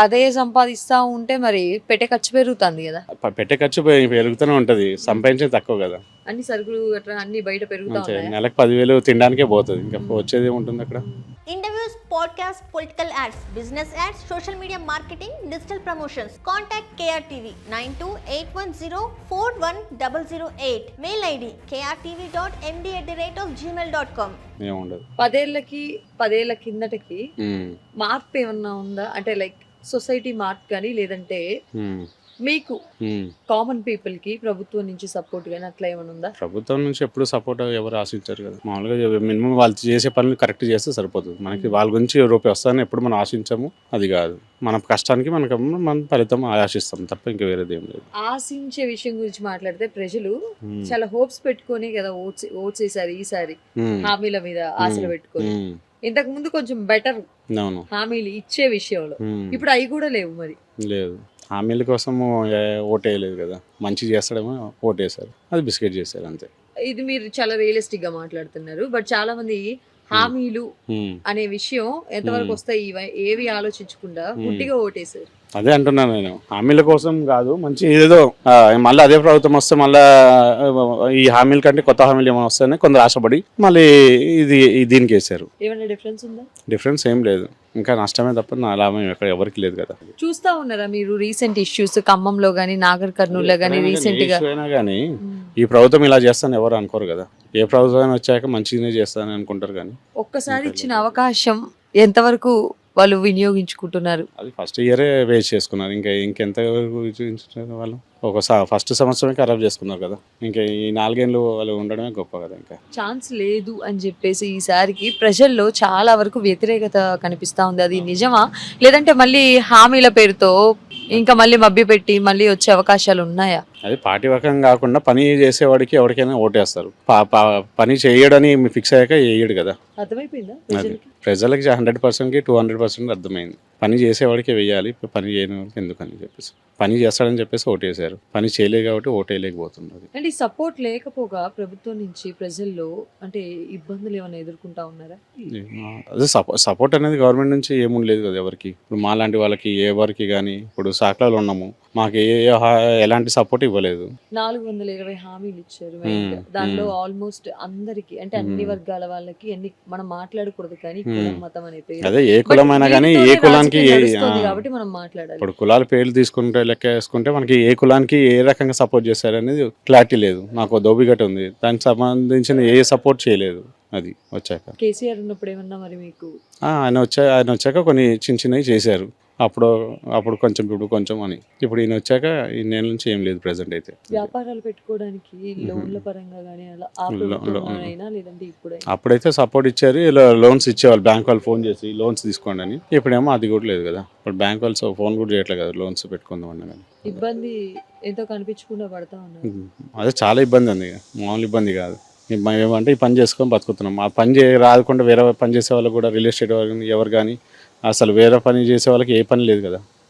అదే సంపాదిస్తా ఉంటే మరి పెట్టే ఖర్చు పెరుగుతుంది కదా. పెట్టే ఖర్చు పెరుగుతూనే ఉంటుంది, సంపాదించేది తక్కువ కదా. అన్ని సరుకులు అట్లా అన్ని బయట పెరుగుతా అంతే, ఉన్నాయి. నెలకు 10,000 తినడానికే పోతుంది, ఇంకా వచ్చేది ఏముంటుంది అక్కడ. Interviews, podcasts, political ads, business ads, social media marketing, digital promotions. Contact KRTV 9281041008. Mail ID krtv.md@gmail.com. ఏముండదు. 10 ఏళ్ల కిందటకి మార్పు ఏమన్నా ఉందా అంటే లైక్ సొసైటీ మార్పు కానీ లేదంటే మీకు కామన్ పీపుల్ కి ప్రభుత్వం నుంచి సపోర్ట్ కానీ అట్లా ఏమైనా ఉందా? ప్రభుత్వం నుంచి ఎప్పుడు సపోర్ట్ ఎవరు ఆశించారు కదా. మామూలుగా మినిమం వాళ్ళు చేసే పనులు కరెక్ట్ చేస్తే సరిపోతుంది. మనకి వాళ్ళ గురించి రూపాయి వస్తారని ఎప్పుడు మనం ఆశించాము, అది కాదు. మన కష్టానికి మన ఫలితం ఆశిస్తాం తప్ప ఇంకా వేరేది ఏం లేదు. ఆశించే విషయం గురించి మాట్లాడితే ప్రజలు చాలా హోప్స్ పెట్టుకొని కదా ఓట్స్ వేసారు ఈసారి, హామీల మీద ఆశలు పెట్టుకొని. ఇంతకు ముందు కొంచెం బెటర్ హామీలు ఇచ్చే విషయంలో, ఇప్పుడు అవి కూడా లేవు. మరి లేదు, హామీల కోసం ఓటేయలేదు కదా. మంచి చేస్తాడేమో ఓటేసారు, అది బిస్కెట్ చేశారు అంతే. ఇది మీరు చాలా రియలిస్టిక్ గా మాట్లాడుతున్నారు. బట్ చాలా మంది హామీలు అనే విషయం ఎంతవరకు వస్తాయి ఏవి ఆలోచించకుండా గుడ్డిగా ఓటేశారు. అదే అంటున్నాను నేను, హామీల కోసం కాదు, మంచి ఏదో మళ్ళీ అదే ప్రభుత్వం వస్తే మళ్ళీ ఈ హామీల కంటే కొత్త హామీలు ఏమైనా వస్తాయని కొందరు ఆశపడి మళ్ళీ దీనికి వేసారు. ఏమైనా డిఫరెన్స్ ఉందా? డిఫరెన్స్ ఏం లేదు, ఇంకా నష్టమే తప్ప లాభం ఎక్కడ ఎవరికి లేదు కదా. చూస్తా ఉన్నారా మీరు రీసెంట్ ఇష్యూస్ ఖమ్మంలో గానీ నాగర్ కర్నూలులో గానీ రీసెంట్ గా? కానీ ఈ ప్రభుత్వం ఇలా చేస్తాను ఎవరు అనుకోరు కదా. ఏ ప్రభుత్వం వచ్చాక మంచిగానే చేస్తానని అనుకుంటారు కానీ ఒక్కసారి ఇచ్చిన అవకాశం ఎంతవరకు వాళ్ళు వినియోగించుకుంటున్నారు? అది ఫస్ట్ ఇయరే వేస్ట్ చేసుకున్నారు, ఇంకెంత వాళ్ళు ఒక ఫస్ట్ సంవత్సరమే ఖరాబ్ చేసుకున్నారు కదా. ఇంకా ఈ 4 ఏళ్ళు వాళ్ళు ఉండడమే గొప్ప కదా. ఇంకా ఛాన్స్ లేదు అని చెప్పేసి ఈసారికి ప్రజల్లో చాలా వరకు వ్యతిరేకత కనిపిస్తా ఉంది. అది నిజమా, లేదంటే మళ్ళీ హామీల పేరుతో ఇంకా మళ్ళీ మభ్యపెట్టి మళ్ళీ వచ్చే అవకాశాలు ఉన్నాయా? అది పార్టీ వర్గం కాకుండా పని చేసేవాడికి ఎవరికైనా ఓటేస్తారు. పని చేయడని ఫిక్స్ అయ్యాక వేయడు కదా. అర్థమైపోయిందా ప్రజలకి 100%కి 200% అర్థమైంది. పని చేసేవాడికి వేయాలి, పని చేయని వాడికి ఎందుకని చెప్పేసి. పని చేస్తాడని చెప్పేసి ఓటేసారు, పని చేయలేదు కాబట్టి ఓటేయలేకపోతున్నది. అంటే ఈ సపోర్ట్ లేకపోగా ప్రభుత్వం నుంచి ప్రజల్లో అంటే ఇబ్బందులు ఏమైనా ఎదుర్కొంటా ఉన్నారా? అదే సపోర్ట్ అనేది గవర్నమెంట్ నుంచి ఏముండలేదు కదా ఎవరికి. ఇప్పుడు మా లాంటి వాళ్ళకి ఎవరికి కానీ, ఇప్పుడు సాక్లాలో ఉన్నాము, మాకు ఎలాంటి సపోర్ట్ ఇవ్వలేదు. 420 హామీలు ఇచ్చారు. దానిలో ఆల్మోస్ట్ అందరికి అంటే అన్ని వర్గాల వాళ్ళకి మనం మాట్లాడకూడదు కానీ కులం మతం అనే పేరు, అదే ఏ కులమైనా కానీ ఏ కులానికి కాబట్టి మనం మాట్లాడాలి. ఇప్పుడు కులాల పేర్లు తీసుకుంటే లెక్క వేసుకుంటే మనకి ఏ కులానికి ఏ రకంగా సపోర్ట్ చేశారు అనేది క్లారిటీ లేదు. నాకు దోబిగట్ ఉంది, దానికి సంబంధించిన ఏ సపోర్ట్ చేయలేదు. అది వచ్చాక కేసీఆర్ ఉన్నప్పుడు ఏమన్నా మరి మీకు? ఆయన వచ్చాక కొన్ని చిన్నవి చేశారు, అప్పుడు కొంచెం ఇప్పుడు కొంచెం అని. ఇప్పుడు ఈయన వచ్చాక ఈ నెల నుంచి ఏం లేదు ప్రెసెంట్ అయితే. వ్యాపారాలు పెట్టుకోవడానికి లోన్ల పరంగా కానీ అలా లేదంటే అప్పుడైతే సపోర్ట్ ఇచ్చారు, ఇలా లోన్స్ ఇచ్చేవాళ్ళు బ్యాంక్ వాళ్ళు ఫోన్ చేసి లోన్స్ తీసుకోండి అని. ఇప్పుడేమో అది కూడా లేదు కదా. ఇప్పుడు బ్యాంక్ వాళ్ళు ఫోన్ కూడా చేయట్లేదు కదా లోన్స్ పెట్టుకుందాం అన్న కానీ. ఇబ్బంది ఎంతో కనిపించకుండా పడతా ఉన్నారు. అదే చాలా ఇబ్బంది ఉంది, మామూలు ఇబ్బంది కాదు. ఏమంటే ఈ పని చేసుకొని బతుకుతున్నాం. ఆ పని రాకుండా వేరే పని చేసే వాళ్ళు కూడా రియల్ ఎస్టేట్ ఎవరు కానీ అసలు వేరే పని చేసే వాళ్ళకి ఏ పని లేదు కదా.